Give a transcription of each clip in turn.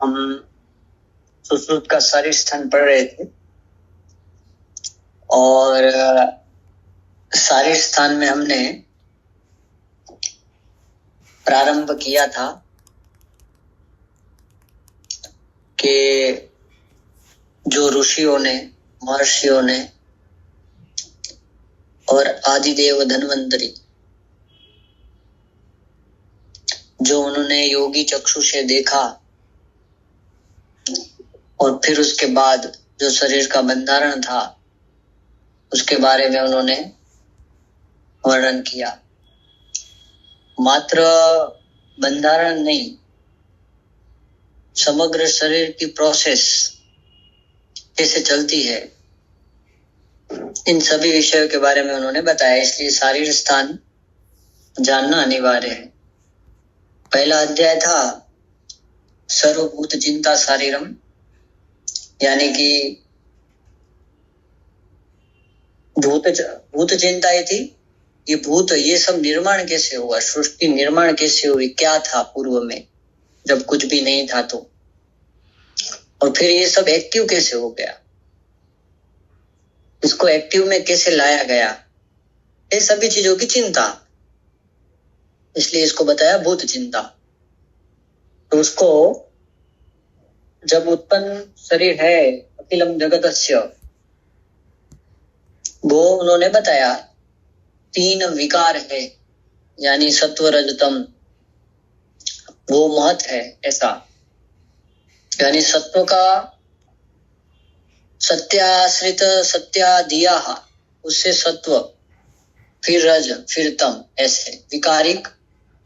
हम सुश्रुत का शारीर स्थान पढ़ रहे थे और शारीर स्थान में हमने प्रारंभ किया था कि जो ऋषियों ने, महर्षियों ने और आदिदेव धन्वंतरी, जो उन्होंने योगी चक्षु से देखा और फिर उसके बाद जो शरीर का बंधारण था उसके बारे में उन्होंने वर्णन किया। मात्र बंधारण नहीं, समग्र शरीर की प्रोसेस कैसे चलती है, इन सभी विषयों के बारे में उन्होंने बताया। इसलिए शारीर स्थान जानना अनिवार्य है। पहला अध्याय था सर्वभूत चिंता शारीरम, यानी कि भूत चिंता ही थी। ये भूत, ये सब निर्माण कैसे हुआ, सृष्टि निर्माण कैसे हुई, क्या था पूर्व में जब कुछ भी नहीं था तो, और फिर ये सब एक्टिव कैसे हो गया, इसको एक्टिव में कैसे लाया गया, ये सभी चीजों की चिंता। इसलिए इसको बताया भूत चिंता। तो उसको जब उत्पन्न शरीर है अखिलम जगतस्य, वो उन्होंने बताया 3 विकार है, यानी सत्व रजतम, वो महत है ऐसा, यानी सत्व का सत्याश्रित सत्यादिया, उससे सत्व, फिर रज, फिर तम, ऐसे विकारिक,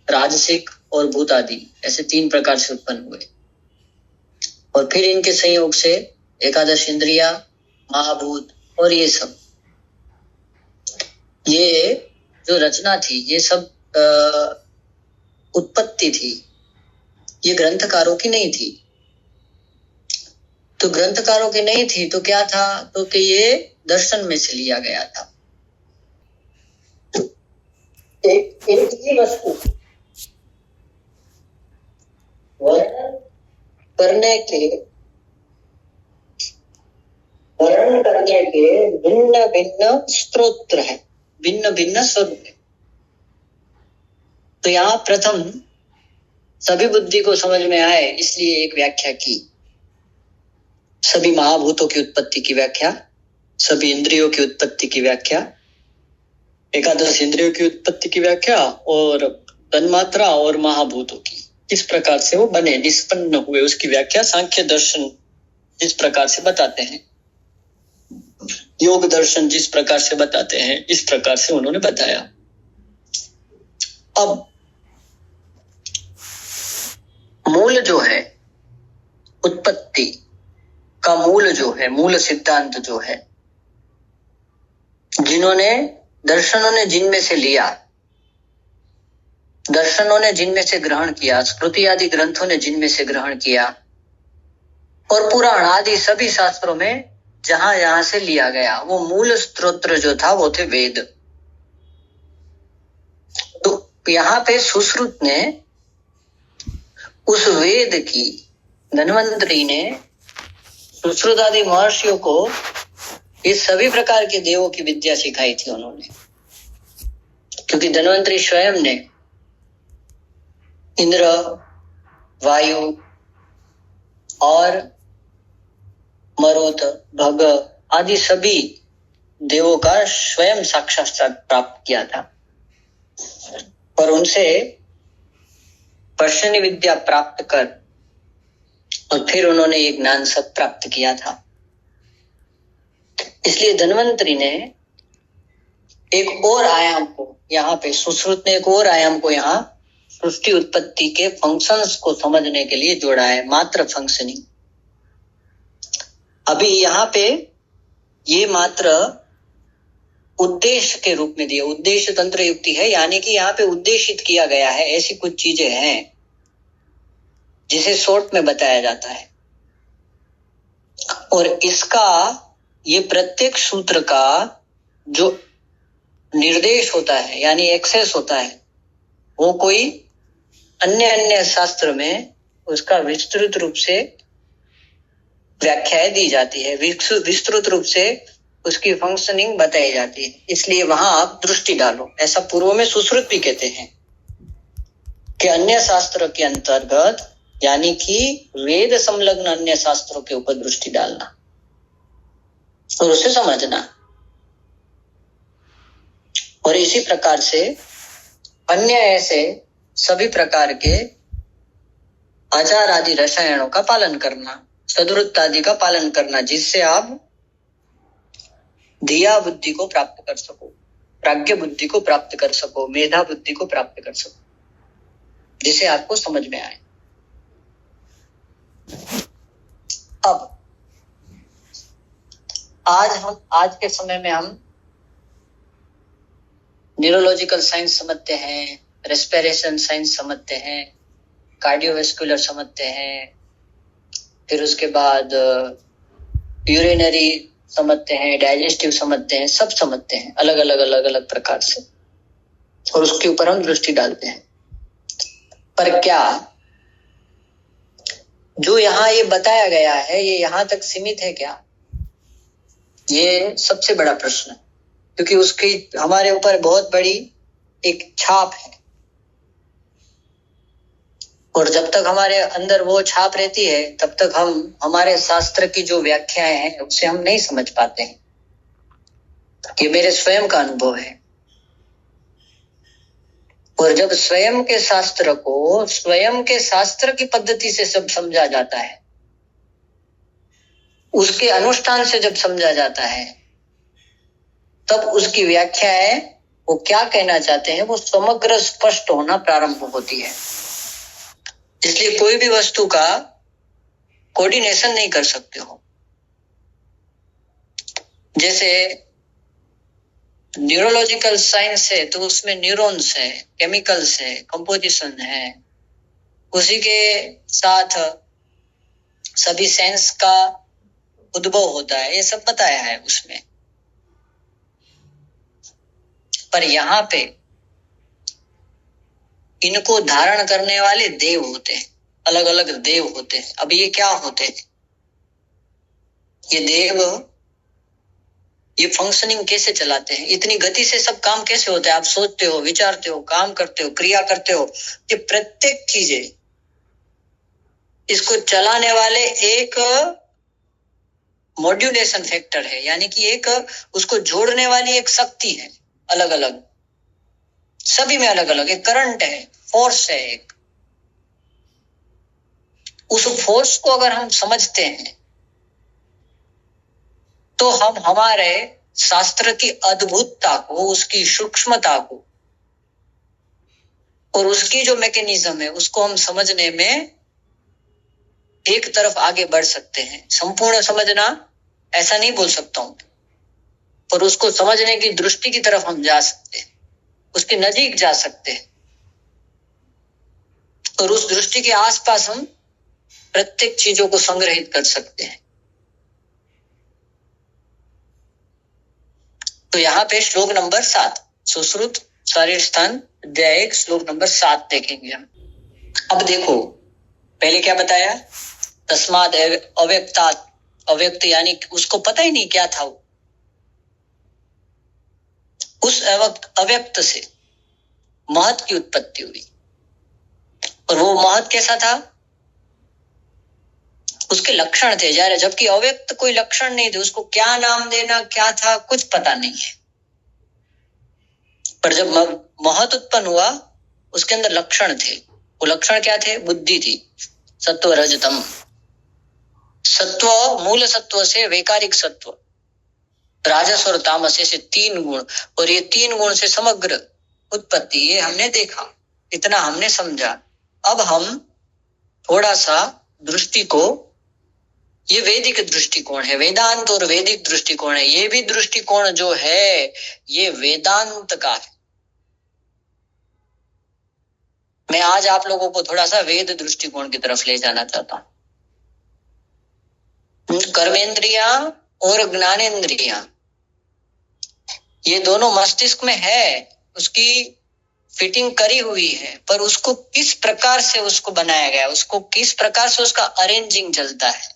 राजसिक और भूतादि, ऐसे 3 प्रकार से उत्पन्न हुए। और फिर इनके संयोग से एकादश इंद्रिया, महाभूत और ये सब, ये जो रचना थी, ये सब उत्पत्ति थी, ये ग्रंथकारों की नहीं थी। तो ग्रंथकारों की नहीं थी तो क्या था, तो कि ये दर्शन में से लिया गया था। एक ही वस्तु वर्णन करने के भिन्न भिन्न स्त्रोत्र है, भिन्न भिन्न स्वरूप है। तो यहाँ प्रथम सभी बुद्धि को समझ में आए इसलिए एक व्याख्या की, सभी महाभूतों की उत्पत्ति की व्याख्या, सभी इंद्रियों की उत्पत्ति की व्याख्या, एकादश इंद्रियों की उत्पत्ति की व्याख्या, और तन्मात्रा और महाभूतों की किस प्रकार से वो बने, निष्पन्न हुए, उसकी व्याख्या सांख्य दर्शन जिस प्रकार से बताते हैं, योग दर्शन जिस प्रकार से बताते हैं, इस प्रकार से उन्होंने बताया। अब मूल जो है, उत्पत्ति का मूल जो है, मूल सिद्धांत जो है, जिन्होंने दर्शनों ने जिनमें से लिया, दर्शनों ने जिनमें से ग्रहण किया, स्मृति आदि ग्रंथों ने जिनमें से ग्रहण किया, और पुराण आदि सभी शास्त्रों में जहां जहां से लिया गया, वो मूल स्त्रोत्र जो था वो थे वेद। तो यहाँ पे सुश्रुत ने उस वेद की, धन्वंतरी ने सुश्रुत आदि महर्षियों को ये सभी प्रकार के देवों की विद्या सिखाई थी उन्होंने, क्योंकि धन्वंतरी स्वयं ने इंद्र, वायु और मरुत, भग आदि सभी देवों का स्वयं साक्षात्कार प्राप्त किया था, और उनसे पर्शनी विद्या प्राप्त कर और फिर उन्होंने एक ज्ञान सब प्राप्त किया था। इसलिए धन्वंतरी ने एक और आयाम को यहाँ पे, सुश्रुत ने एक और आयाम को यहाँ सृष्टि उत्पत्ति के फंक्शंस को समझने के लिए जोड़ा है, मात्र फंक्शनिंग। अभी यहाँ पे ये मात्र उद्देश्य के रूप में दिया, उद्देश्य तंत्र युक्ति है, यानी कि यहाँ पे उद्देशित किया गया है, ऐसी कुछ चीजें हैं जिसे शॉर्ट में बताया जाता है। और इसका, ये प्रत्येक सूत्र का जो निर्देश होता है, यानी एक्सेस होता है, वो कोई अन्य शास्त्र में उसका विस्तृत रूप से व्याख्याएं दी जाती है, विस्तृत रूप से उसकी फंक्शनिंग बताई जाती है। इसलिए वहां आप दृष्टि डालो, ऐसा पूर्व में सुश्रुत भी कहते हैं कि अन्य शास्त्र के अंतर्गत, यानी कि वेद संलग्न अन्य शास्त्रों के ऊपर दृष्टि डालना और उसे समझना। और इसी प्रकार से अन्य ऐसे सभी प्रकार के आचार आदि रसायनों का पालन करना, सदवृत्त आदि का पालन करना, जिससे आप धिया बुद्धि को प्राप्त कर सको, प्राज्ञ बुद्धि को प्राप्त कर सको, मेधा बुद्धि को प्राप्त कर सको, जिसे आपको समझ में आए। अब आज के समय में हम न्यूरोलॉजिकल साइंस समझते हैं, रेस्पिरेशन साइंस समझते हैं, कार्डियोवैस्कुलर समझते हैं, फिर उसके बाद यूरिनरी समझते हैं, डाइजेस्टिव समझते हैं, सब समझते हैं अलग अलग प्रकार से, और उसके ऊपर हम दृष्टि डालते हैं। पर क्या जो यहाँ ये बताया गया है ये यहाँ तक सीमित है क्या? ये सबसे बड़ा प्रश्न है, क्योंकि उसकी हमारे ऊपर बहुत बड़ी एक छाप है, और जब तक हमारे अंदर वो छाप रहती है तब तक हम हमारे शास्त्र की जो व्याख्याएं हैं उसे हम नहीं समझ पाते हैं। ये मेरे स्वयं का अनुभव है। और जब स्वयं के शास्त्र को स्वयं के शास्त्र की पद्धति से सब समझा जाता है, उसके अनुष्ठान से जब समझा जाता है, तब उसकी व्याख्याएं वो क्या कहना चाहते हैं वो समग्र स्पष्ट होना प्रारंभ होती है। इसलिए कोई भी वस्तु का कोऑर्डिनेशन नहीं कर सकते हो। जैसे न्यूरोलॉजिकल साइंस है तो उसमें न्यूरॉन्स है, केमिकल्स है, कंपोजिशन है, उसी के साथ सभी सेंस का उद्भव होता है, ये सब बताया है उसमें। पर यहाँ पे इनको धारण करने वाले देव होते हैं, अलग अलग देव होते हैं। अब ये क्या होते हैं? ये देव ये फंक्शनिंग कैसे चलाते हैं? इतनी गति से सब काम कैसे होता है? आप सोचते हो, विचारते हो, काम करते हो, क्रिया करते हो, ये प्रत्येक चीजें इसको चलाने वाले एक मॉड्यूलेशन फैक्टर है, यानी कि एक उसको जोड़ने वाली एक शक्ति है, अलग अलग सभी में अलग अलग एक करंट है, फोर्स है एक। उस फोर्स को अगर हम समझते हैं तो हम हमारे शास्त्र की अद्भुतता को, उसकी सूक्ष्मता को और उसकी जो मैकेनिज्म है उसको हम समझने में एक तरफ आगे बढ़ सकते हैं। संपूर्ण समझना ऐसा नहीं बोल सकता हूं, पर उसको समझने की दृष्टि की तरफ हम जा सकते हैं, उसके नजीक जा सकते हैं, और उस दृष्टि के आसपास हम प्रत्येक चीजों को संग्रहित कर सकते हैं। तो यहाँ पे श्लोक नंबर 7, सुश्रुत शरीर स्थान अध्याय 1 श्लोक नंबर 7 देखेंगे हम। अब देखो, पहले क्या बताया? तस्माद अव्यक्तात्, अव्यक्त यानी उसको पता ही नहीं क्या था वो। उस अव्यक्त से महत की उत्पत्ति हुई, और वो महत कैसा था? उसके लक्षण थे, जबकि अव्यक्त कोई लक्षण नहीं थे, उसको क्या नाम देना क्या था कुछ पता नहीं है। पर जब महत उत्पन्न हुआ उसके अंदर लक्षण थे। वो लक्षण क्या थे? बुद्धि थी, सत्व रजतम। सत्व, मूल सत्व से वैकारिक सत्व, राजस और तामस, ऐसे 3 गुण, और ये 3 गुण से समग्र उत्पत्ति, ये हमने देखा, इतना हमने समझा। अब हम थोड़ा सा दृष्टि को, ये वैदिक दृष्टिकोण है, वेदांत और वैदिक दृष्टिकोण है। ये भी दृष्टिकोण जो है ये वेदांत का है। मैं आज आप लोगों को थोड़ा सा वेद दृष्टिकोण की तरफ ले जाना चाहता हूं। कर्मेंद्रिया और ज्ञानेंद्रिया ये दोनों मस्तिष्क में है, उसकी फिटिंग करी हुई है, पर उसको किस प्रकार से उसको बनाया गया, उसको किस प्रकार से उसका अरेंजिंग चलता है,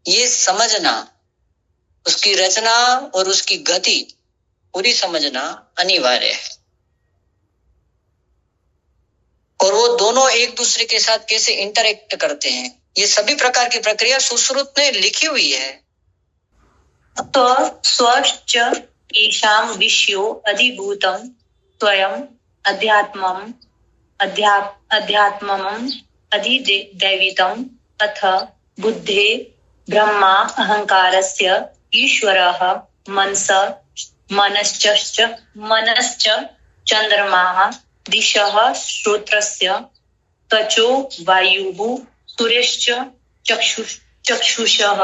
ये समझना, उसकी रचना और उसकी गति पूरी समझना अनिवार्य है। और वो दोनों एक दूसरे के साथ कैसे इंटरेक्ट करते हैं, ये सभी प्रकार की प्रक्रिया सुश्रुत ने लिखी हुई है। तो स्वश्च ईशाम विषयो अधिभूतम स्वयं अध्यात्मम अध्यात्मम अधिदैवितम अथ बुद्धे ब्रह्मा अहंकारस्य ईश्वरः मनश्च चंद्रमाः दिशः श्रोत्रस्य त्वचो वायुः सूर्यश्च चक्षुषः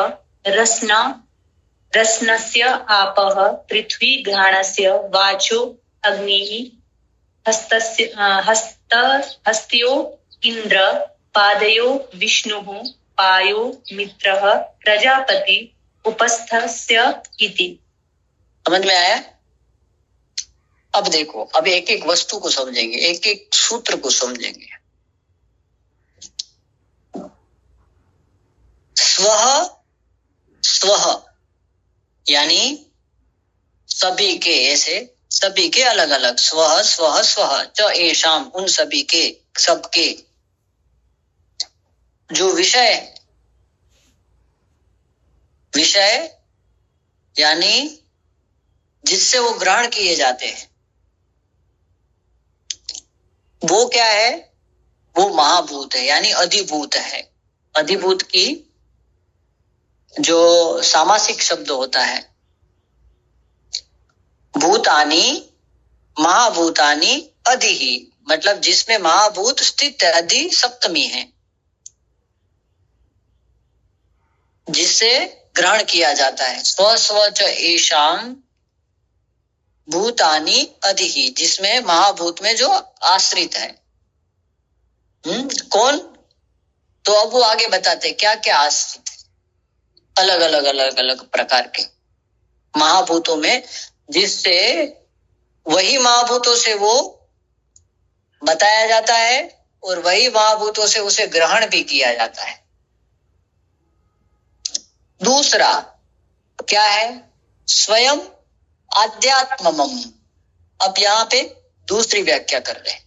रसनस्य आपः पृथ्वी घ्राणस्य वाचो अग्निः हस्तयो इंद्र पादयो विष्णुः पायो मित्रः प्रजापति उपस्थस्य इति। समझ में आया? अब देखो, अब एक एक वस्तु को समझेंगे, एक एक सूत्र को समझेंगे। स्व यानी सभी के, ऐसे सभी के अलग अलग, स्व च एषाम, उन सभी के, सबके। जो विषय यानी जिससे वो ग्रहण किए जाते हैं, वो क्या है? वो महाभूत है, यानी अधिभूत है। अधिभूत की जो सामासिक शब्द होता है, भूतानि महाभूतानि अधिहि, मतलब जिसमें महाभूत स्थित है, अधि सप्तमी है, जिससे ग्रहण किया जाता है। स्व च एषाम भूतानि अधिहि, जिसमें महाभूत में जो आश्रित है। कौन? तो अब वो आगे बताते क्या क्या आश्रित है, अलग अलग प्रकार के महाभूतों में, जिससे वही महाभूतों से वो बताया जाता है और वही महाभूतों से उसे ग्रहण भी किया जाता है। दूसरा क्या है? स्वयं आध्यात्मम। अब यहां पे दूसरी व्याख्या कर रहे हैं।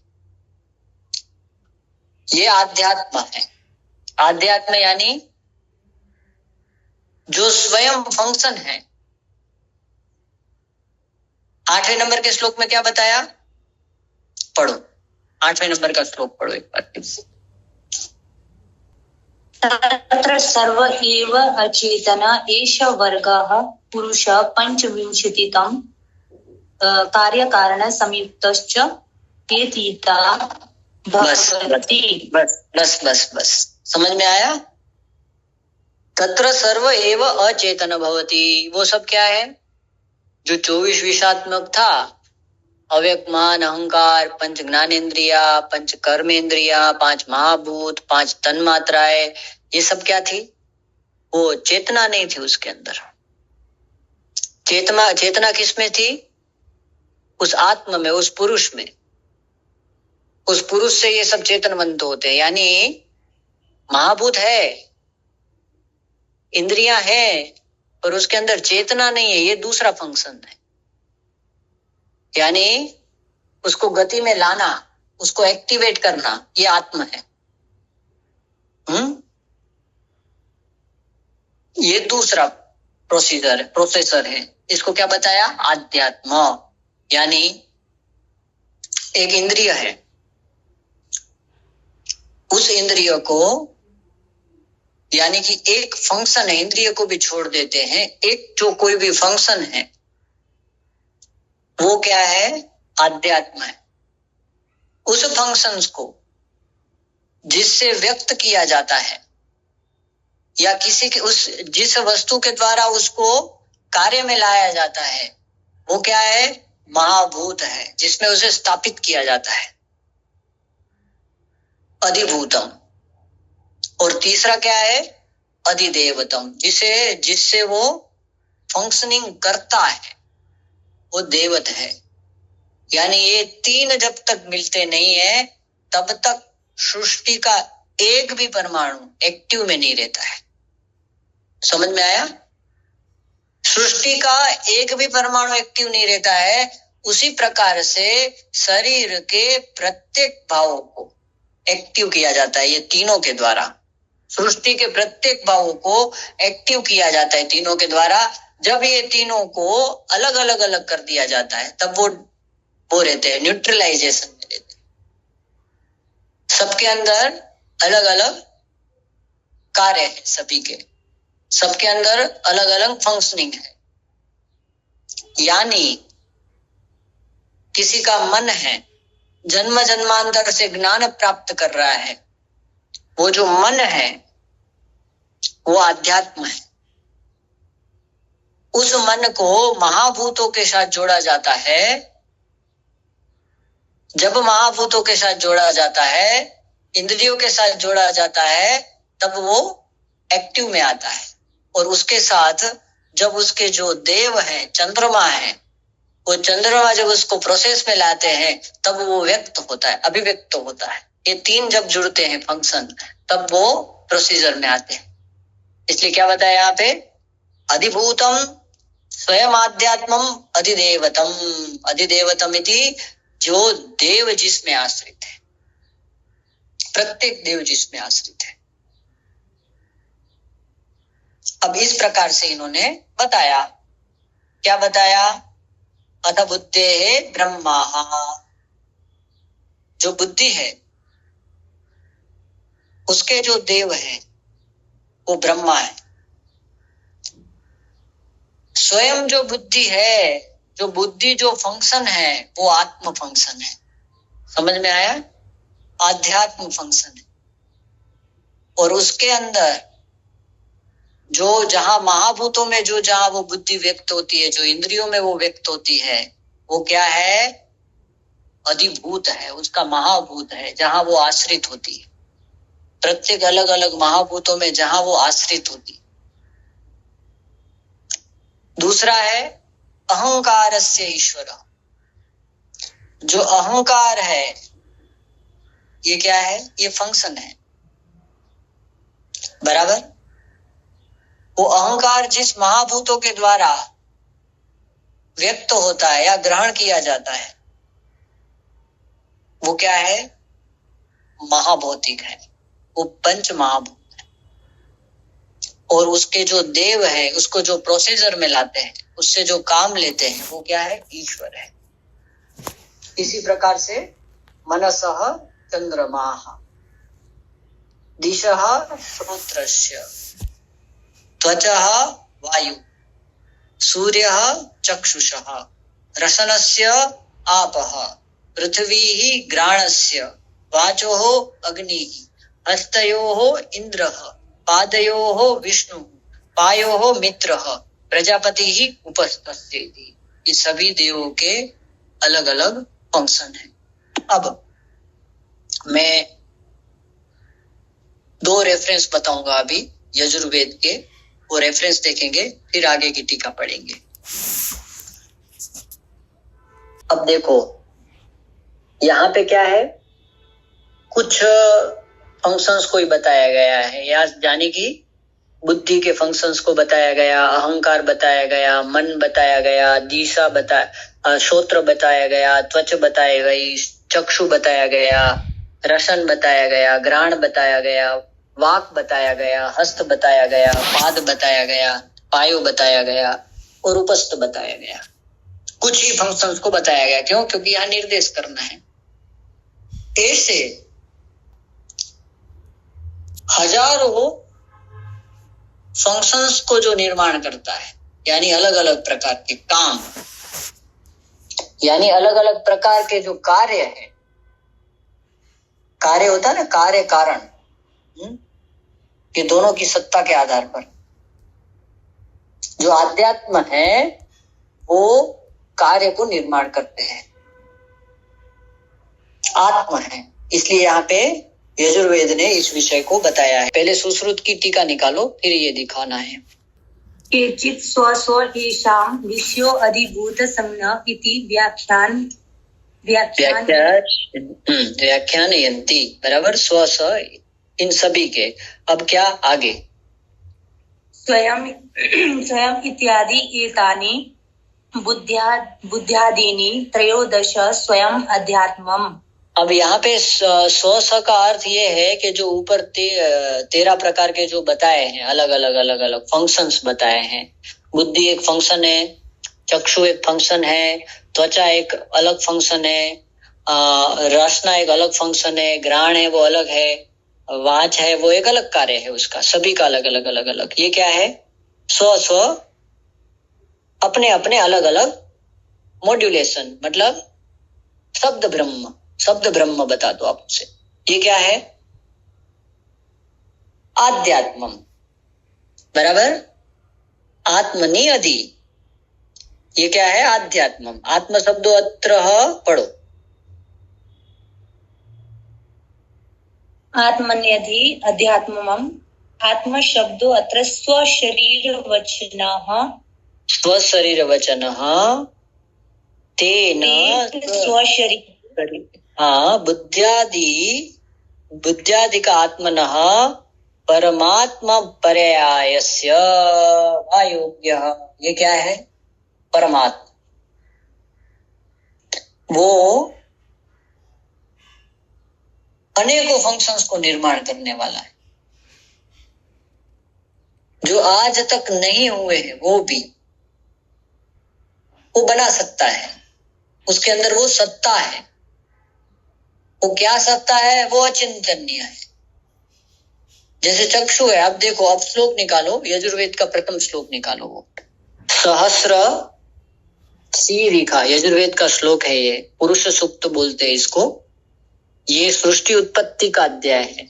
ये आध्यात्म है। आध्यात्म यानी जो स्वयं फंक्शन है। 8वें नंबर के श्लोक में क्या बताया? पढ़ो, 8वें नंबर का श्लोक पढ़ो एक बार। तत्र सर्व एव अचेतन एष वर्गः पुरुष पंचविंशतितम कार्यकारण संयुक्तश्च केतीता भवति। बस समझ में आया? तत्र सर्व एव अचेतन भवति, वो सब क्या है? जो 24 विषयात्मक था, अव्यक्त मान, अहंकार, पंच ज्ञानेन्द्रिया, पंच कर्मेंद्रिया, 5 महाभूत, 5 तन्मात्राएं, ये सब क्या थी? वो चेतना नहीं थी उसके अंदर। चेतना किस में थी? उस आत्मा में, उस पुरुष में। उस पुरुष से ये सब चेतनवंत होते हैं। यानी महाभूत है, इंद्रियां है, पर उसके अंदर चेतना नहीं है, ये दूसरा फंक्शन है। यानी उसको गति में लाना, उसको एक्टिवेट करना, ये आत्मा है। ये दूसरा प्रोसेसर है। इसको क्या बताया? आध्यात्म। यानी एक इंद्रिय है, उस इंद्रिय को, यानी कि एक फंक्शन है, इंद्रिय को भी छोड़ देते हैं, एक जो कोई भी फंक्शन है वो क्या है? आध्यात्म है। उस फंक्शंस को जिससे व्यक्त किया जाता है, या किसी के उस जिस वस्तु के द्वारा उसको कार्य में लाया जाता है, वो क्या है? महाभूत है, जिसमें उसे स्थापित किया जाता है, अधिभूतम। और तीसरा क्या है? अधिदेवतम, जिससे वो फंक्शनिंग करता है, वो देवत है। यानी ये तीन जब तक मिलते नहीं है तब तक सृष्टि का एक भी परमाणु एक्टिव में नहीं रहता है। समझ में आया? सृष्टि का एक भी परमाणु एक्टिव नहीं रहता है। उसी प्रकार से शरीर के प्रत्येक भावों को एक्टिव किया जाता है ये तीनों के द्वारा। सृष्टि के प्रत्येक भावों को एक्टिव किया जाता है तीनों के द्वारा। जब ये तीनों को अलग अलग अलग कर दिया जाता है तब वो रहते हैं न्यूट्रलाइजेशन में रहते हैं। सबके अंदर अलग अलग कार्य है, सभी के सबके अंदर अलग अलग फंक्शनिंग है। यानी किसी का मन है, जन्म जन्मांतर से ज्ञान प्राप्त कर रहा है, वो जो मन है वो आध्यात्म है। उस मन को महाभूतों के साथ जोड़ा जाता है। जब महाभूतों के साथ जोड़ा जाता है, इंद्रियों के साथ जोड़ा जाता है, तब वो एक्टिव में आता है। और उसके साथ जब उसके जो देव है, चंद्रमा है, वो चंद्रमा जब उसको प्रोसेस में लाते हैं तब वो व्यक्त होता है, अभिव्यक्त होता है। ये तीन जब जुड़ते हैं फंक्शन, तब वो प्रोसीजर में आते हैं। इसलिए क्या बताया यहाँ पे? अधिभूतम स्वयं आध्यात्मम अधिदेवतम। अधिदेवतम इति जो देव जिसमें आश्रित है, प्रत्येक देव जिसमें आश्रित है। अब इस प्रकार से इन्होंने बताया। क्या बताया? अथ बुद्धे ब्रह्मा, जो बुद्धि है उसके जो देव है वो ब्रह्मा है। स्वयं जो बुद्धि है, जो बुद्धि जो फंक्शन है वो आत्म फंक्शन है। समझ में आया? आध्यात्म फंक्शन है। और उसके अंदर जो जहां महाभूतों में जो जहां वो बुद्धि व्यक्त होती है, जो इंद्रियों में वो व्यक्त होती है, वो क्या है? अधिभूत है, उसका महाभूत है, जहां वो आश्रित होती है। प्रत्येक अलग अलग महाभूतों में जहां वो आश्रित होती है। दूसरा है अहंकारस्य ईश्वर। जो अहंकार है ये क्या है? ये फंक्शन है। बराबर? वो अहंकार जिस महाभूतों के द्वारा व्यक्त होता है या ग्रहण किया जाता है वो क्या है? महाभौतिक है, वो पंच महाभूत है। और उसके जो देव है, उसको जो प्रोसीजर में लाते हैं, उससे जो काम लेते हैं, वो क्या है? ईश्वर है। इसी प्रकार से मनसः चंद्रमाः, दिशः श्रोत्रस्य, त्वचः वायु, सूर्यः चक्षुषः, रसनस्य आपः, पृथ्वी घ्राणस्य, वाचोः अग्निः, हस्तयोः इन्द्रः, पादयोः विष्णु, पायोः मित्रः, प्रजापतिः उपस्थस्येति। ये सभी देवों के अलग अलग फंक्शन है। अब मैं 2 रेफरेंस बताऊंगा अभी यजुर्वेद के। वो रेफरेंस देखेंगे, फिर आगे की टीका पढ़ेंगे। अब देखो यहाँ पे क्या है? कुछ फंक्शंस को ही बताया गया है। यानी कि बुद्धि के फंक्शंस को बताया गया, अहंकार बताया गया, मन बताया गया, दिशा बताया, श्रोत्र बताया गया, त्वच बताई गई, चक्षु बताया गया, रसन बताया गया, घ्राण बताया गया, वाक बताया गया, हस्त बताया गया, पाद बताया गया, पायो बताया गया और उपस्थ बताया गया। कुछ ही फंक्शंस को बताया गया। क्यों? क्योंकि यहाँ निर्देश करना है। ऐसे हजारों फंक्शंस को जो निर्माण करता है, यानी अलग अलग प्रकार के काम, यानी अलग अलग प्रकार के जो कार्य है, कार्य होता है ना, कार्य कारण, ये दोनों की सत्ता के आधार पर जो आध्यात्म है वो कार्य को निर्माण करते हैं, आत्मा है। इसलिए यहाँ पे यजुर्वेद ने इस विषय को बताया है। पहले सुश्रुत की टीका निकालो, फिर ये दिखाना है। केचित् स्वस्वहेषां विषयो अधिभूत संज्ञा इति व्याख्यान व्याख्यानयन्ति, बराबर, स्व स इन सभी के। अब क्या आगे? स्वयं स्वयं इत्यादि एतानि बुद्ध्यादीनि त्रयोदश स्वयं अध्यात्मम्। अब यहाँ पे स्व स का अर्थ ये है कि जो ऊपर 13 प्रकार के जो बताए हैं, अलग अलग फंक्शंस बताए हैं। बुद्धि एक फंक्शन है, चक्षु एक फंक्शन है, त्वचा एक अलग फंक्शन है, रसना एक अलग फंक्शन है, घ्राण है वो अलग है, वाच है वो एक अलग कार्य है उसका, सभी का अलग अलग। ये क्या है? स्व अपने अपने अलग अलग मॉड्यूलेशन, मतलब शब्द ब्रह्म बता दो आप उसे। ये क्या है? आध्यात्मम, बराबर, आत्मनि अधि। ये क्या है? आध्यात्मम। आत्म शब्दो अत्र पढ़ो। आत्मन्यधि अध्यात्मम। आत्म शब्दो अत्र स्वशरीर वचनः तेन स्वशरीर, हाँ, बुद्ध्यादिक आत्मनः परमात्मा पर्यायस्य अयोग्यः। ये क्या है? परमात्मा, वो अनेकों फंक्शंस को निर्माण करने वाला है, जो आज तक नहीं हुए हैं वो भी वो बना सकता है। उसके अंदर वो सत्ता है। वो क्या सत्ता है? वो अचिंतनीय है। जैसे चक्षु है, अब देखो, अब श्लोक निकालो, यजुर्वेद का प्रथम श्लोक निकालो। वो सहस्र सीरिखा यजुर्वेद का श्लोक है, ये पुरुष सूक्त बोलते हैं इसको। ये सृष्टि उत्पत्ति का अध्याय है,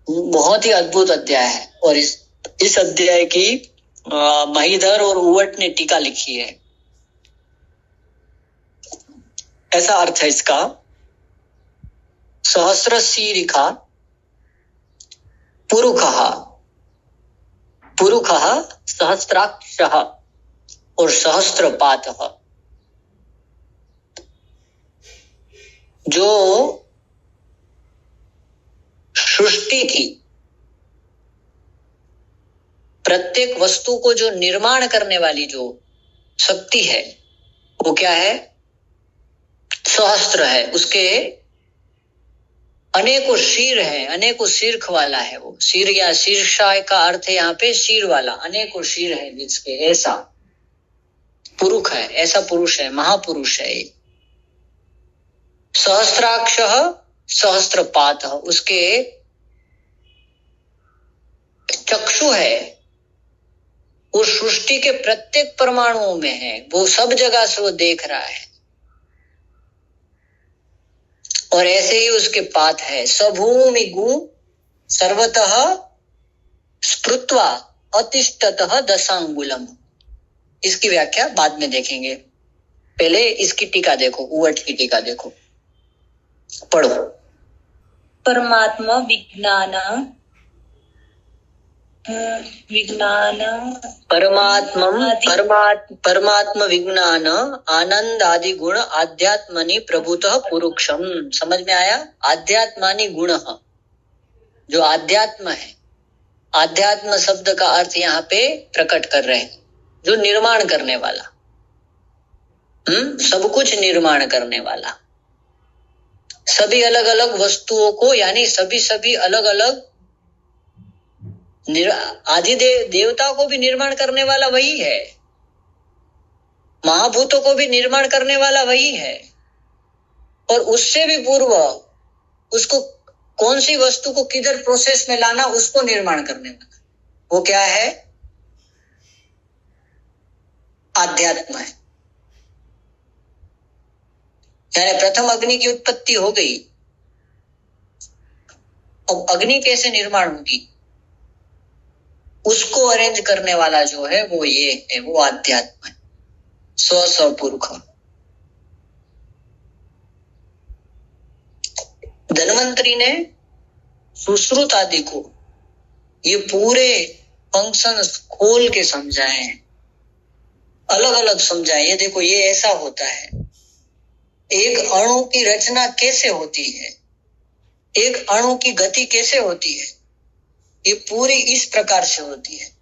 बहुत ही अद्भुत अध्याय है। और इस अध्याय की महीधर और उवट ने टीका लिखी है। ऐसा अर्थ है इसका, सहस्र सीरिखा पुरुखः सहस्राक्षः और सहस्त्रपातः। जो सृष्टि की प्रत्येक वस्तु को जो निर्माण करने वाली जो शक्ति है वो क्या है? सहस्त्र है। उसके अनेकों शीर है, अनेकों शीर्ष वाला है वो। शीर या शीर्षा का अर्थ है यहाँ पे शीर वाला, अनेकों शीर है जिसके, ऐसा पुरुष है, ऐसा पुरुष है, महापुरुष है। सहस्त्राक्षः सहस्त्रपातः, उसके चक्षु है, वो सृष्टि के प्रत्येक परमाणुओं में है, वो सब जगह से वो देख रहा है। और ऐसे ही उसके पात है, सभूमि गु सर्वतः स्पृत्वा अतिष्ठतः दशांगुलम। इसकी व्याख्या बाद में देखेंगे, पहले इसकी टीका देखो, उवट की टीका देखो, पढ़ो। परमात्मा परमात्मा विज्ञान आनंद आदि गुण आध्यात्मनि प्रभुतः पुरुषम। समझ में आया? आध्यात्मानि गुण, जो आध्यात्म है, आध्यात्म शब्द का अर्थ यहाँ पे प्रकट कर रहे हैं, जो निर्माण करने वाला, सब कुछ निर्माण करने वाला, सभी अलग अलग वस्तुओं को, यानी सभी अलग अलग आदि देवता को भी निर्माण करने वाला वही है, महाभूतों को भी निर्माण करने वाला वही है। और उससे भी पूर्व उसको कौन सी वस्तु को किधर प्रोसेस में लाना, उसको निर्माण करने वाला, वो क्या है? आध्यात्म है। यानी प्रथम अग्नि की उत्पत्ति हो गई, अब अग्नि कैसे निर्माण होगी, उसको अरेंज करने वाला जो है वो ये है, वो आध्यात्म है, स्वपुरुष। धन्वंतरी ने सुश्रुत आदि को ये पूरे फंक्शंस खोल के समझाए हैं, अलग अलग समझाए। ये देखो, ये ऐसा होता है, एक अणु की रचना कैसे होती है, एक अणु की गति कैसे होती है, ये पूरी इस प्रकार से होती है।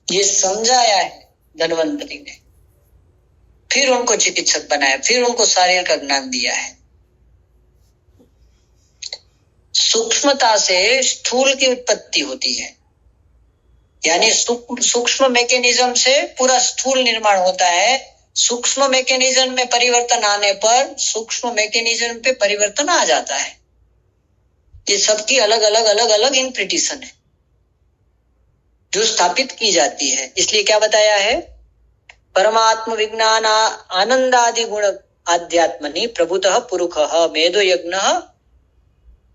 ये समझाया है धन्वंतरि ने, फिर उनको चिकित्सक बनाया, फिर उनको शरीर का ज्ञान दिया है। सूक्ष्मता से स्थूल की उत्पत्ति होती है, यानी सूक्ष्म मैकेनिज्म से पूरा स्थूल निर्माण होता है। सूक्ष्म मैकेनिज्म में परिवर्तन आने पर सूक्ष्म मैकेनिज्म पे परिवर्तन आ जाता है। ये सबकी अलग अलग अलग अलग इंटरप्रिटेशन है जो स्थापित की जाती है। इसलिए क्या बताया है, परमात्म विज्ञान आनंदादि गुण आध्यात्मनि प्रभुतः पुरुषः मेधो यज्ञः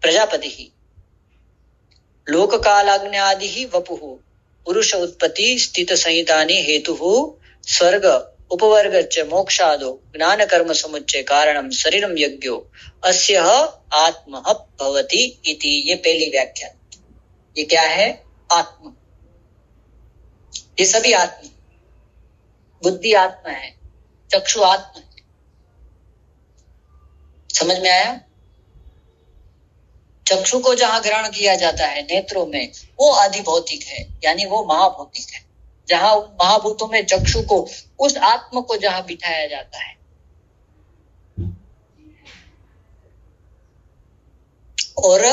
प्रजापतिः लोक कालाग्न्यादिः वपुः पुरुष उत्पत्ति स्थित संहितानि हेतुः स्वर्ग उपवर्ग च मोक्षादो ज्ञान कर्म समुच्चय कारणम शरीरम यज्ञो अस्य आत्म भवति इति। ये पहली व्याख्या। ये क्या है, आत्मा। ये सभी आत्मा, बुद्धि आत्मा है, चक्षु आत्मा है। समझ में आया? चक्षु को जहां ग्रहण किया जाता है नेत्रों में, वो आदि भौतिक है, यानी वो महाभौतिक है। जहां महाभूतों में चक्षु को, उस आत्मा को जहां बिठाया जाता है, और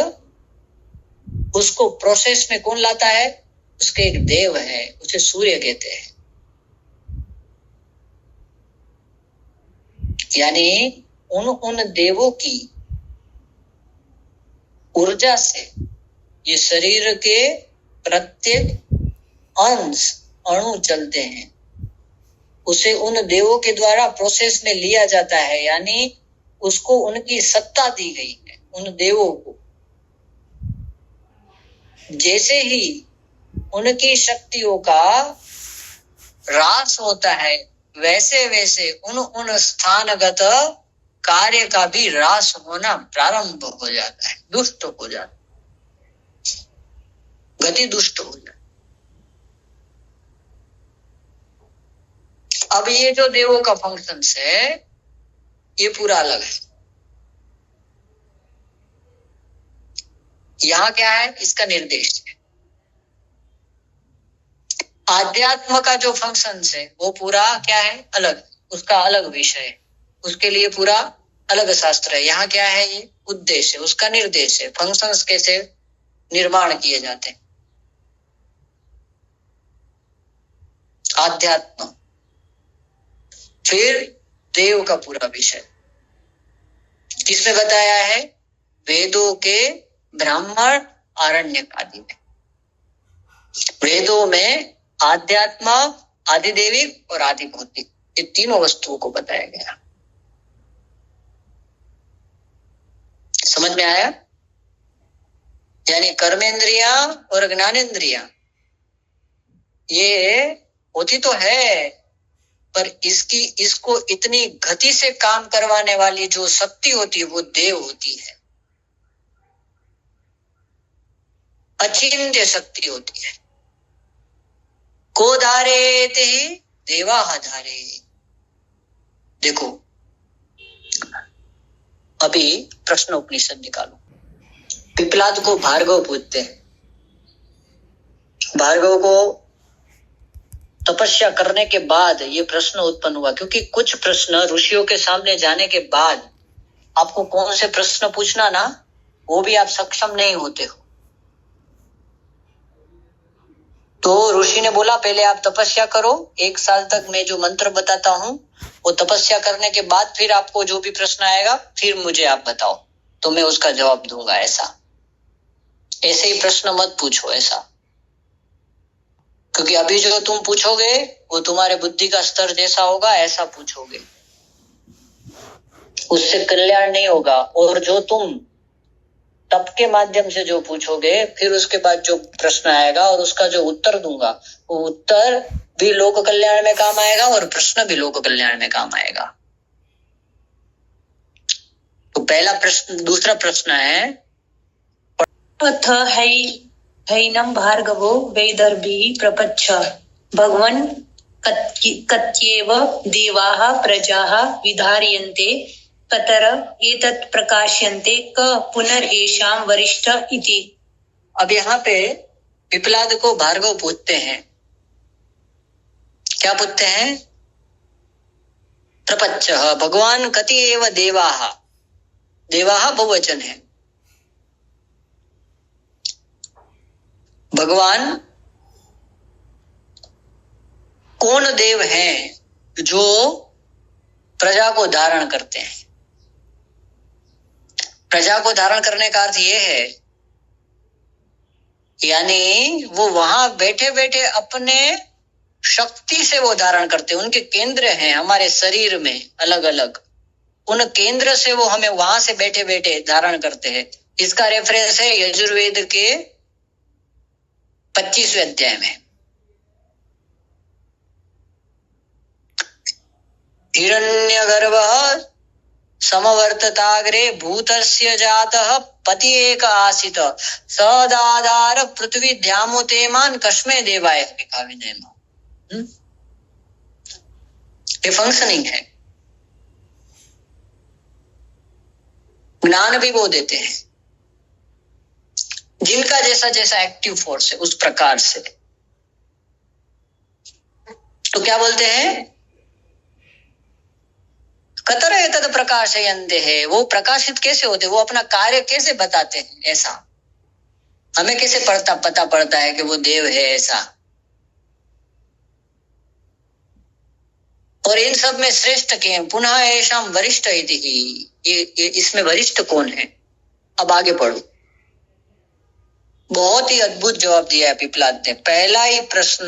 उसको प्रोसेस में कौन लाता है, उसके एक देव है, उसे सूर्य कहते हैं। यानी उन देवों की ऊर्जा से ये शरीर के प्रत्येक अंश अणु चलते हैं। उसे उन देवों के द्वारा प्रोसेस में लिया जाता है, यानी उसको उनकी सत्ता दी गई है उन देवों को। जैसे ही उनकी शक्तियों का ह्रास होता है, वैसे वैसे उन स्थानगत कार्य का भी ह्रास होना प्रारंभ हो जाता है, दुष्ट हो जाता है, गति दुष्ट हो जाती है। अब ये जो देवों का फंक्शन है, ये पूरा अलग है। यहाँ क्या है, इसका निर्देश है। आध्यात्म का जो फंक्शन है वो पूरा क्या है, अलग, उसका अलग विषय है, उसके लिए पूरा अलग शास्त्र है। यहाँ क्या है, ये उद्देश्य है, उसका निर्देश है, फंक्शंस कैसे निर्माण किए जाते हैं। आध्यात्म, फिर देव का पूरा विषय किसमें बताया है, वेदों के ब्राह्मण आरण्यक आदि में। वेदों में आध्यात्म, आदिदेविक और आदि भौतिक, ये तीनों वस्तुओं को बताया गया। समझ में आया? यानी कर्मेंद्रिया और ज्ञानेंद्रिया ये होती तो है, पर इसको इतनी गति से काम करवाने वाली जो शक्ति होती है वो देव होती है, अचिंत्य शक्ति होती है। को धारेते देवा धारे। देखो अभी प्रश्न उपनिषद निकालो। पिपलाद को भार्गव पूछते हैं। भार्गव को तपस्या करने के बाद ये प्रश्न उत्पन्न हुआ, क्योंकि कुछ प्रश्न ऋषियों के सामने जाने के बाद आपको कौन से प्रश्न पूछना ना, वो भी आप सक्षम नहीं होते हो। तो ऋषि ने बोला पहले आप तपस्या करो, 1 साल तक मैं जो मंत्र बताता हूं वो तपस्या करने के बाद फिर आपको जो भी प्रश्न आएगा फिर मुझे आप बताओ, तो मैं उसका जवाब दूंगा। ऐसे ही प्रश्न मत पूछो ऐसा, क्योंकि अभी जो तुम पूछोगे वो तुम्हारे बुद्धि का स्तर जैसा होगा ऐसा पूछोगे, उससे कल्याण नहीं होगा। और जो तुम तप के माध्यम से जो पूछोगे फिर उसके बाद जो प्रश्न आएगा और उसका जो उत्तर दूंगा वो उत्तर भी लोक कल्याण में काम आएगा और प्रश्न भी लोक कल्याण में काम आएगा। तो पहला प्रश्न, दूसरा प्रश्न है अथ हैनम भार्गवो वेदर्भिः प्रपच्छ भगवन् कत्येव देवाः प्रजाः विधार्यन्ते कतर एतत् प्रकाश्यन्ते क पुनरेषां वरिष्ठ इति। अब यहाँ पे पिपलाद को भार्गव पूछते हैं, क्या पूछते हैं? प्रपच्चः भगवान कति एव देवाः, देवाः बहुवचन है। भगवान कौन देव हैं जो प्रजा को धारण करते हैं? प्रजा को धारण करने का अर्थ यह है, यानी वो वहां बैठे बैठे अपने शक्ति से वो धारण करते हैं। उनके केंद्र हैं हमारे शरीर में अलग अलग, उन केंद्र से वो हमें वहां से बैठे बैठे धारण करते हैं। इसका रेफरेंस है यजुर्वेद के 25वें अध्याय में। हिरण्यगर्भः समवर्तताग्रे भूतस्य जातः पति एक आसित सदाधार पृथ्वी ध्यामुतेमान कस्मै देवाय विकाविनेम। ये फंक्शनिंग है। ज्ञान भी वो देते हैं जिनका जैसा जैसा एक्टिव फोर्स है उस प्रकार से। तो क्या बोलते हैं? कतर एतद प्रकाशयन्ते है, वो प्रकाशित कैसे होते, वो अपना कार्य कैसे बताते हैं, ऐसा हमें कैसे पता पड़ता है कि वो देव है ऐसा। और इन सब में श्रेष्ठ के हैं, पुनः ऐशाम वरिष्ठ इति ही, ये इसमें वरिष्ठ कौन है? अब आगे पढ़ो। बहुत ही अद्भुत जवाब दिया है पिपलाद ने। पहला ही प्रश्न,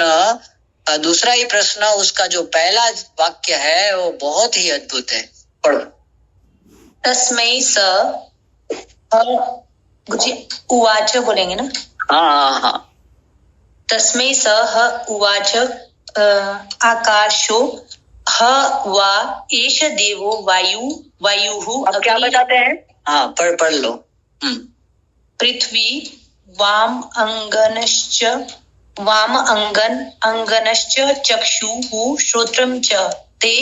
दूसरा ही प्रश्न, उसका जो पहला वाक्य है वो बहुत ही अद्भुत है। पढ़ो। तस्मै स उवाच बोलेंगे ना? हाँ। तस्मै स उवाच आकाशो ह वा एष देवो वायुः। अब क्या बताते हैं? हाँ, पढ़ लो। पृथ्वी वाम अंगनश्च चक्षुः श्रोत्रं च ते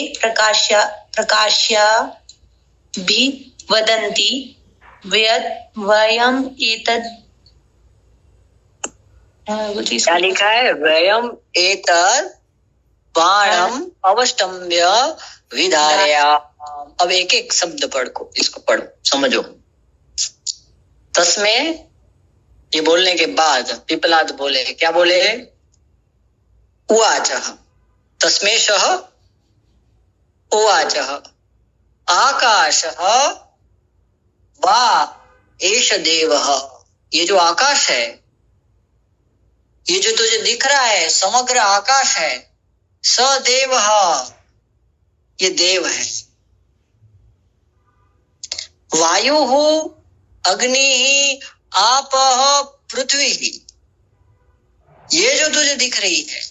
प्रकाश्याभि वदन्ति वयम् एतद्। क्या लिखा है? वयम् एतद् बाणम् अवष्टम्य विधारया। अब एक एक शब्द पढ़ो, इसको पढ़ो, समझो। तस्मै, ये बोलने के बाद पिपलाद बोले, क्या बोले? उवाचः तस्मेशः उवाचः आकाशः वा एष देवः। ये जो आकाश है, ये जो तुझे दिख रहा है, समग्र आकाश है, सदेवः, ये देव है। वायुः अग्निः आपः पृथ्वी, ये जो तुझे दिख रही है,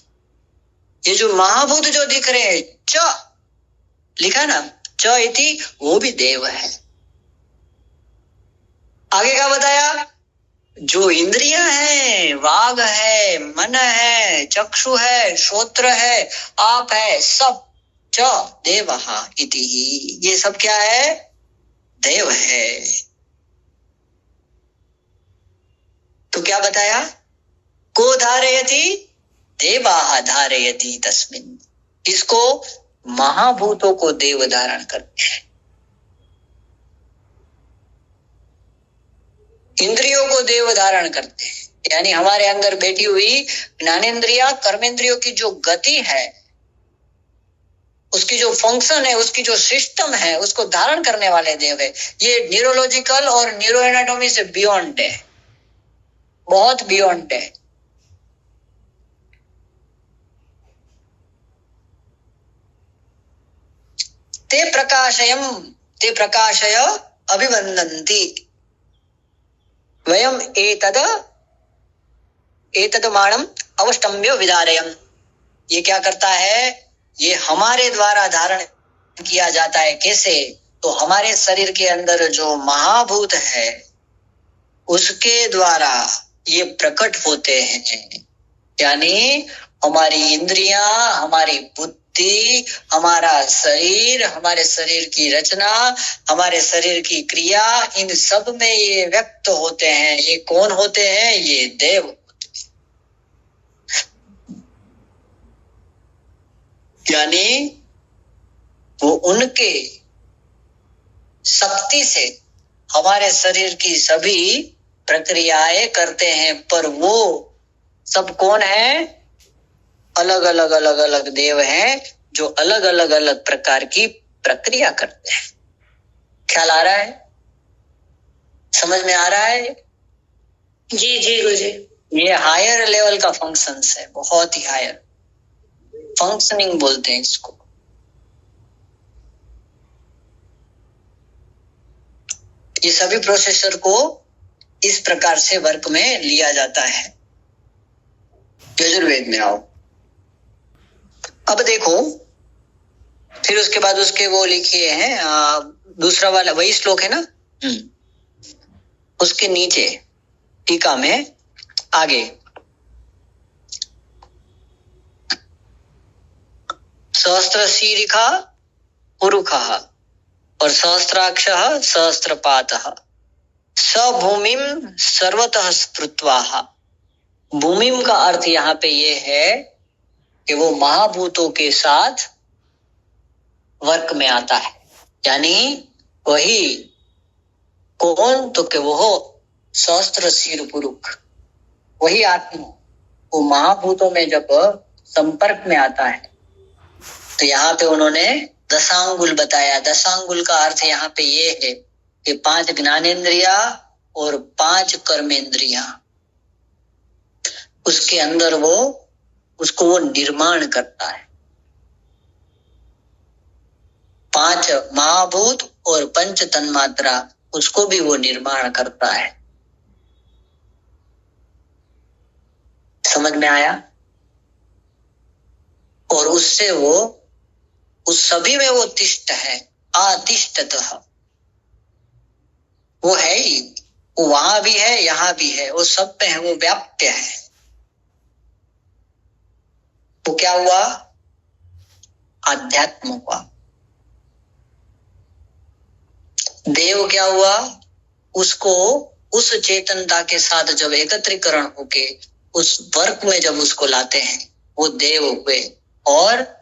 ये जो महाभूत जो दिख रहे हैं, च लिखा ना, च इति, वो भी देव है। आगे क्या बताया? जो इंद्रियां हैं, वाग है, मन है, चक्षु है, श्रोत्र है, आप है, सब च देवः इति ही, ये सब क्या है? देव है। तो क्या बताया? को धारयति? देवाः धारयति तस्मिन्। इसको महाभूतों को देव धारण करते हैं, इंद्रियों को देव धारण करते हैं। यानी हमारे अंदर बैठी हुई ज्ञानेंद्रिया, कर्मेंद्रियों की जो गति है, उसकी जो फंक्शन है, उसकी जो सिस्टम है, उसको धारण करने वाले देव है। ये न्यूरोलॉजिकल और न्यूरो एनाटॉमी से बियॉन्ड है, बहुत बियॉन्ड है। ते प्रकाशय अभिवन्दन्ति वयम् एतद्माणम् अवष्टम्य विधारयम्। ये क्या करता है? ये हमारे द्वारा धारण किया जाता है। कैसे? तो हमारे शरीर के अंदर जो महाभूत है, उसके द्वारा ये प्रकट होते हैं। यानी हमारी इंद्रियां, हमारी बुद्धि, हमारा शरीर, हमारे शरीर की रचना, हमारे शरीर की क्रिया, इन सब में ये व्यक्त होते हैं। ये कौन होते हैं? ये देव होते हैं। यानी वो उनके शक्ति से हमारे शरीर की सभी प्रक्रियाएं करते हैं। पर वो सब कौन है? अलग अलग अलग अलग देव हैं जो अलग अलग अलग प्रकार की प्रक्रिया करते हैं। ख्याल आ रहा है? समझ में आ रहा है? जी जी गुरुजी। ये हायर लेवल का फंक्शंस है, बहुत ही हायर फंक्शनिंग बोलते हैं इसको। ये सभी प्रोसेसर को इस प्रकार से वर्क में लिया जाता है। यजुर्वेद में आओ, अब देखो, फिर उसके बाद उसके वो लिखिए हैं, दूसरा वाला वही श्लोक है ना, उसके नीचे टीका में आगे सहस्त्रशीरिखा पुरुखः और सहस्त्राक्षः सहस्त्रपातः स भूमिम सर्वतः स्पृत्वाः। भूमिम का अर्थ यहाँ पे ये है कि वो महाभूतों के साथ वर्क में आता है। यानी वही कौन? तो कि वो सहस्त्र शीर पुरुष, वही आत्मा वो महाभूतों में जब संपर्क में आता है तो यहाँ पे उन्होंने दशांगुल बताया। दशांगुल का अर्थ यहाँ पे ये है कि 5 ज्ञानेंद्रिया और 5 कर्मेंद्रिया, उसके अंदर वो उसको वो निर्माण करता है। 5 महाभूत और 5 तन्मात्रा, उसको भी वो निर्माण करता है। समझ में आया? और उससे वो उस सभी में वो तिष्ठ है, आतिष्ठतः वो है ही, वो वहां भी है, यहां भी है, वो सब में है, वो व्याप्य है। तो क्या हुआ? आध्यात्म हुआ। देव क्या हुआ? उसको उस चेतनता के साथ जब एकत्रीकरण होके उस वर्क में जब उसको लाते हैं, वो देव हुए। और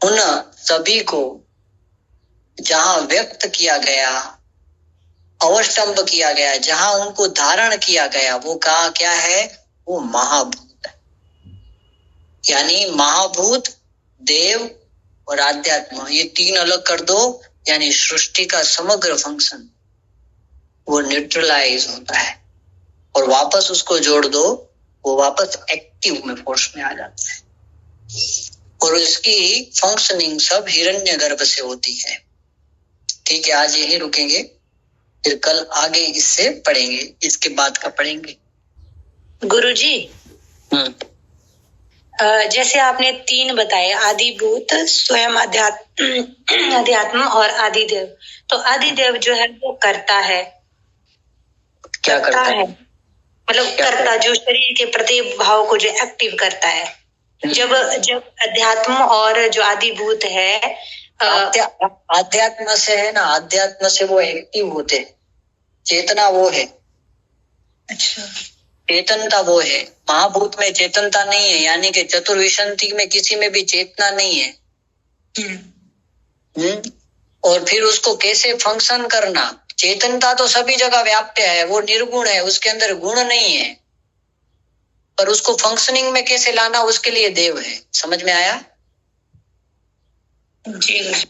उन सभी को जहां व्यक्त किया गया, अवस्तंभ किया गया, जहां उनको धारण किया गया, वो कहा क्या है? वो महाभूत है। यानी महाभूत, देव और आध्यात्म, ये 3 अलग कर दो, यानी सृष्टि का समग्र फंक्शन वो न्यूट्रलाइज होता है। और वापस उसको जोड़ दो, वो वापस एक्टिव में, फोर्स में आ जाता है। और उसकी फंक्शनिंग सब हिरण्यगर्भ से होती है। ठीक है, आज यही रुकेंगे, फिर कल आगे इससे पढ़ेंगे, इसके बाद का पढ़ेंगे। गुरुजी, जैसे आपने 3 बताए, आदिभूत, स्वयं अध्यात्म और आदिदेव। तो आदिदेव जो है वो करता है, क्या करता है? मतलब करता, जो शरीर के प्रति भाव को जो एक्टिव करता है। जब अध्यात्म और जो आदिभूत है, आध्यात्म से है ना, आध्यात्म से वो एक्टिव होते हैं। चेतना वो है। अच्छा, चेतनता वो है। महाभूत में चेतनता नहीं है, यानी कि चतुर्विशंति में किसी में भी चेतना नहीं है। और फिर उसको कैसे फंक्शन करना? चेतनता तो सभी जगह व्याप्य है, वो निर्गुण है, उसके अंदर गुण नहीं है, पर उसको फंक्शनिंग में कैसे लाना, उसके लिए देव है। समझ में आया? जी।